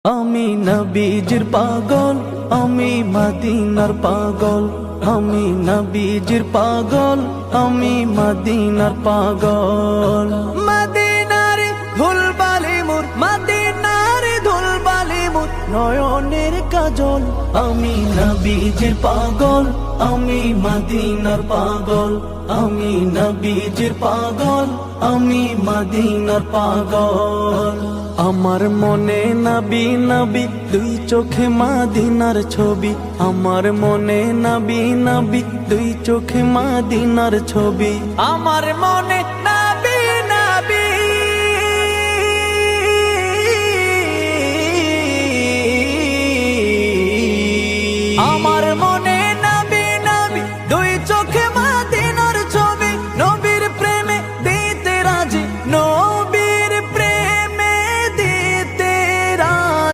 আমি নবীজির পাগল, আমি মদিনার পাগল। আমি নবীজির পাগল, আমি মদিনার পাগল। মদিনার ধুলবালি মোর, মদিনার ধুলবালি মোর নয়নের কাজল। আমি নবীজির পাগল, আমি মদিনার পাগল। আমি নবীজির পাগল, আমি মদিনার পাগল। আমার মনে নবী নবী, দুই চোখে মদিনার ছবি। আমার মনে নবী নবী, দুই চোখে মদিনার ছবি। আমার মনে